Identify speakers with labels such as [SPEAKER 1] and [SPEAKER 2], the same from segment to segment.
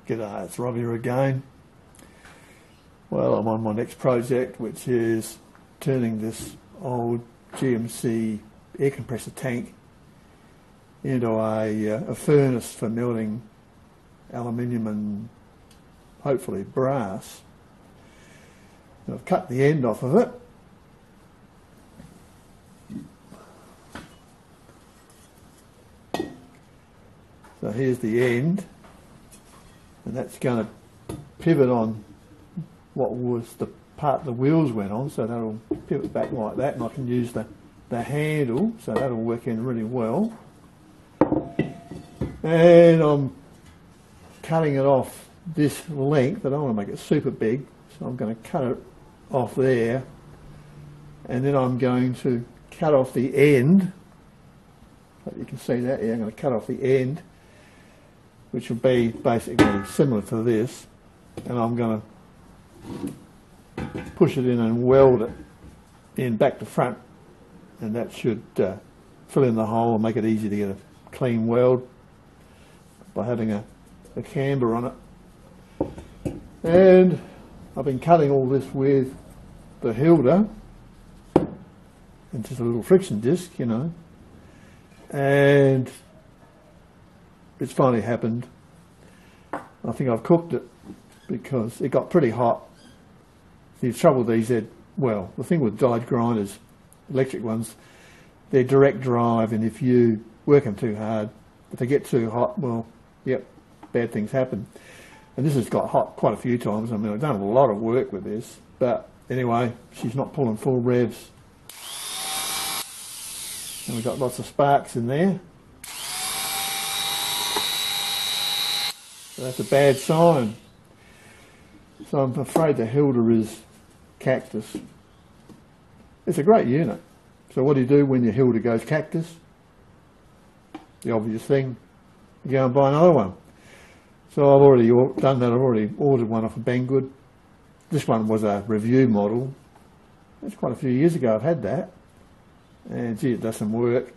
[SPEAKER 1] G'day, it's Robbie here again. Well, I'm on my next project, which is turning this old GMC air compressor tank into a furnace for melting aluminium and hopefully brass. And I've cut the end off of it. So here's the end, and that's going to pivot on what was the part the wheels went on, so that'll pivot back like that, and I can use the handle, so that'll work in really well. And I'm cutting it off this length. I don't want to make it super big, so I'm going to cut it off there, and then I'm going to cut off the end. You can see that, yeah, I'm going to cut off the end, which will be basically similar to this, and I'm going to push it in and weld it in back to front, and that should fill in the hole and make it easy to get a clean weld by having a camber on it. And I've been cutting all this with the Hilda, and just a little friction disc, you know, and it's finally happened. I think I've cooked it because it got pretty hot. The trouble with these, well, the thing with die grinders, electric ones, they're direct drive, and if you work them too hard, if they get too hot, well, yep, bad things happen. And this has got hot quite a few times. I mean, I've done a lot of work with this, but anyway, she's not pulling full revs. And we've got lots of sparks in there. So that's a bad sign. So I'm afraid the Hilda is cactus. It's a great unit. So what do you do when your Hilda goes cactus? The obvious thing, you go and buy another one. So I've already done that. I've already ordered one off of Banggood. This one was a review model. That's quite a few years ago I've had that. And gee, it does some work.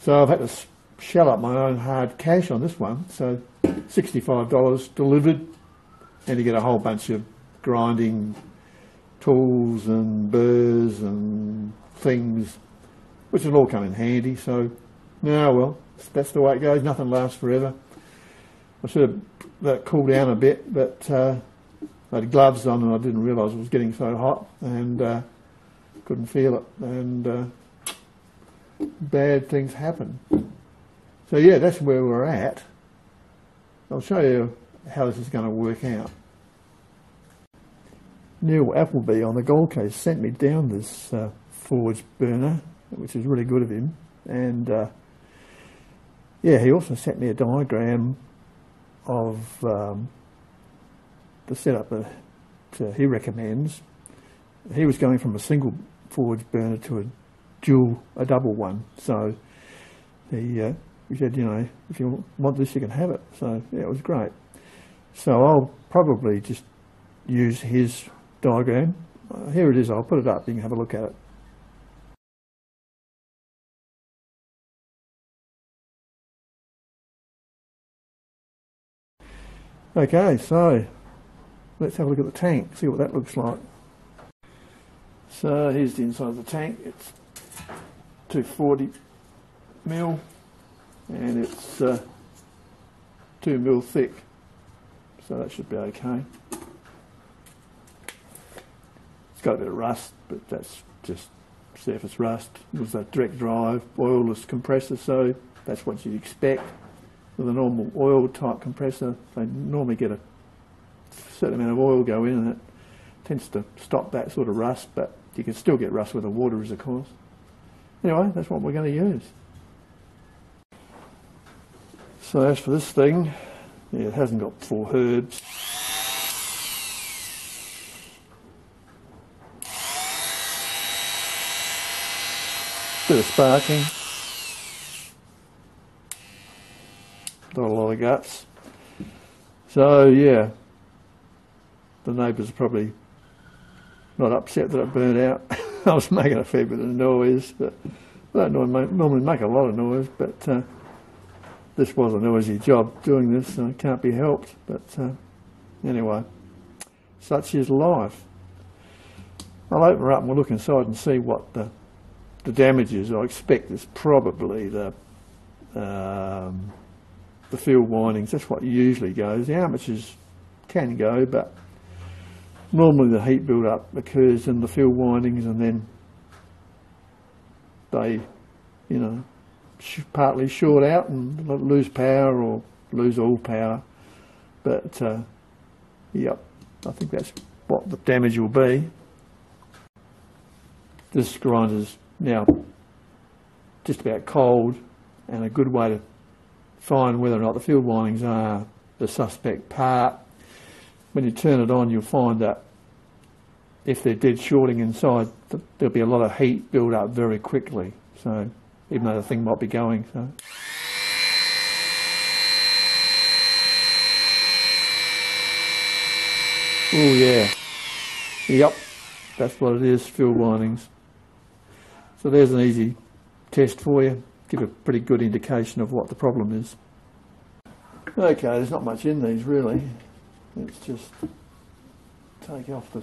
[SPEAKER 1] So I've had to shell up my own hard cash on this one. So $65 delivered, and you get a whole bunch of grinding tools and burrs and things, which will all come in handy. So now, well, that's the way it goes. Nothing lasts forever. I should have let it cool down a bit, but I had gloves on and I didn't realise it was getting so hot, and couldn't feel it, and bad things happen. So yeah, that's where we're at. I'll show you how this is going to work out. Neil Appleby on the Gold Coast sent me down this forge burner, which is really good of him, and yeah, he also sent me a diagram of the setup that he recommends. He was going from a single forge burner to a double one, so he said, you know, if you want this, you can have it. So yeah, it was great. So I'll probably just use his diagram. Here it is. I'll put it up. You can have a look at it. Okay, so let's have a look at the tank, see what that looks like. So here's the inside of the tank. It's 240 mil, and it's 2 mil thick, so that should be okay. It's got a bit of rust, but that's just surface rust. It was a direct drive oilless compressor, so that's what you'd expect. With a normal oil type compressor, they normally get a certain amount of oil go in, and it tends to stop that sort of rust, but you can still get rust where the water is, of course. Anyway, that's what we're going to use. So as for this thing, yeah, it hasn't got full herbs. Bit of sparking. Not a lot of guts. So yeah, the neighbours are probably not upset that it burnt out. I was making a fair bit of noise, but I don't normally make a lot of noise, but this was a noisy job doing this, so it can't be helped. But anyway, such is life. I'll open her up and we'll look inside and see what the damage is. I expect it's probably the field windings. That's what usually goes. The armatures can go, but normally the heat build-up occurs in the field windings, and then they, you know, partly short out and lose power or lose all power. But yep, I think that's what the damage will be. This grinder's now just about cold, and a good way to find whether or not the field windings are the suspect part, when you turn it on, you'll find that if they're dead shorting inside, there'll be a lot of heat build up very quickly. So even though the thing might be going, so. Oh yeah, yep, that's what it is, field windings. So there's an easy test for you, give a pretty good indication of what the problem is. Okay, there's not much in these really. Let's just take off the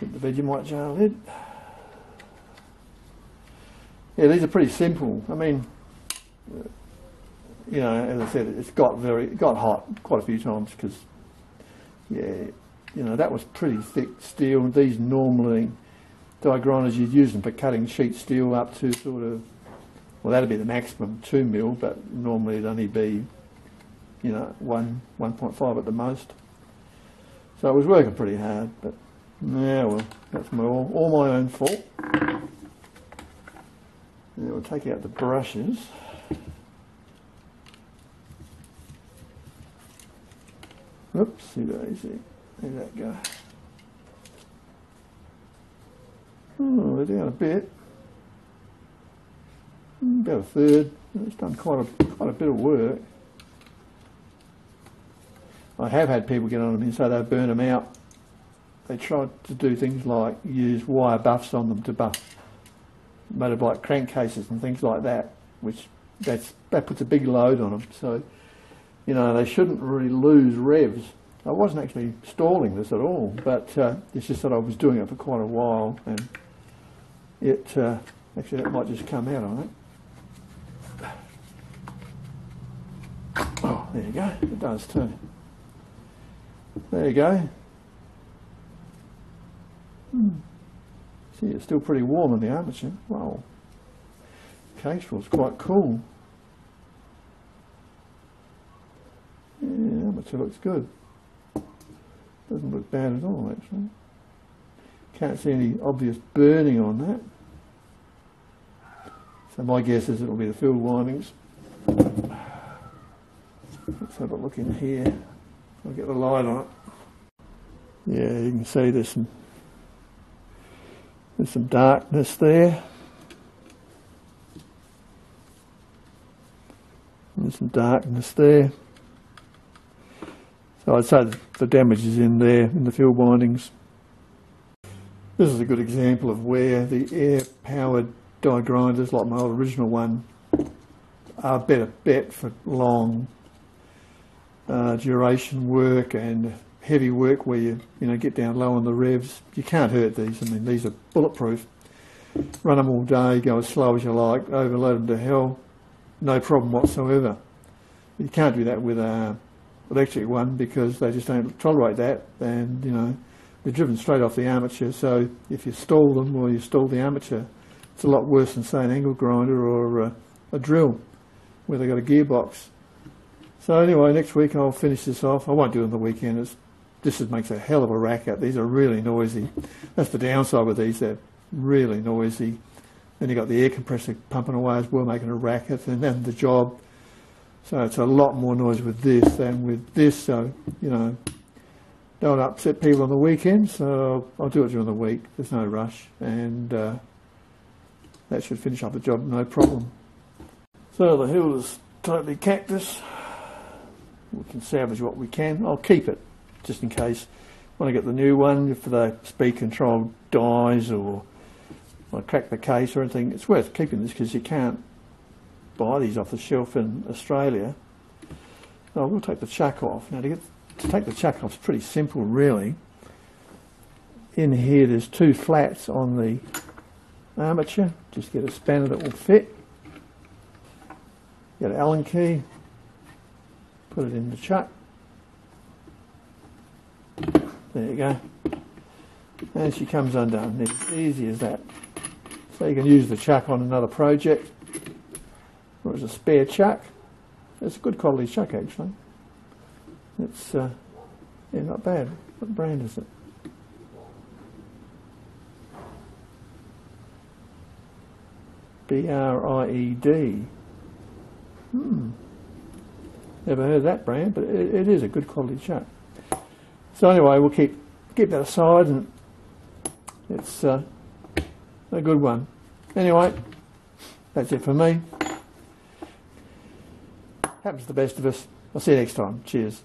[SPEAKER 1] Vegemite jar lid. Yeah, these are pretty simple. I mean, you know, as I said, it got hot quite a few times because, yeah, you know, that was pretty thick steel. And these normally, die grinders, you'd use them for cutting sheet steel up to sort of, well, that'd be the maximum 2 mil, but normally it'd only be, you know, 1.5 at the most. So it was working pretty hard, but yeah, well, that's all my own fault. Now we'll take out the brushes. Oopsie daisy, there that go. Oh, they're down a bit. About a third. It's done quite a bit of work. I have had people get on them and say they burn them out. They tried to do things like use wire buffs on them to buff motorbike crankcases and things like that, which that puts a big load on them. So, you know, they shouldn't really lose revs. I wasn't actually stalling this at all, but it's just that I was doing it for quite a while, and it actually that might just come out on it. Oh, there you go. It does too. There you go. See, it's still pretty warm in the armature. Wow. Case feels quite cool. Yeah, the armature looks good. Doesn't look bad at all, actually. Can't see any obvious burning on that. So my guess is it'll be the field windings. Let's have a look in here. I'll get the light on it. Yeah, you can see there's some darkness there. There's some darkness there. So I'd say the damage is in there, in the field windings. This is a good example of where the air-powered die grinders, like my old original one, are a better bet for long duration work and heavy work where you get down low on the revs. You can't hurt these. I mean, these are bulletproof. Run them all day, go as slow as you like, overload them to hell, no problem whatsoever. You can't do that with a electric one because they just don't tolerate that, and you know they're driven straight off the armature. So if you stall them or you stall the armature, it's a lot worse than say an angle grinder or a drill where they've got a gearbox. So anyway, next week I'll finish this off. I won't do it on the weekend. This makes a hell of a racket. These are really noisy. That's the downside with these. They're really noisy. Then you've got the air compressor pumping away as well, making a racket, and then the job. So it's a lot more noise with this than with this. So, you know, don't upset people on the weekend. So I'll do it during the week. There's no rush. And that should finish up the job, no problem. So the Hilda's totally cactus. We can salvage what we can. I'll keep it just in case when I get the new one, if the speed control dies or I crack the case or anything. It's worth keeping this because you can't buy these off the shelf in Australia. I will take the chuck off. Now to take the chuck off is pretty simple really. In here there's two flats on the armature. Just get a spanner that will fit. Get an Allen key. Put it in the chuck. There you go. And she comes undone. It's easy as that. So you can use the chuck on another project. Or as a spare chuck. It's a good quality chuck actually. It's yeah, not bad. What brand is it? BRIED. Never heard of that brand, but it is a good quality chuck. So anyway, we'll keep that aside, and it's a good one. Anyway, that's it for me. Happens to the best of us. I'll see you next time. Cheers.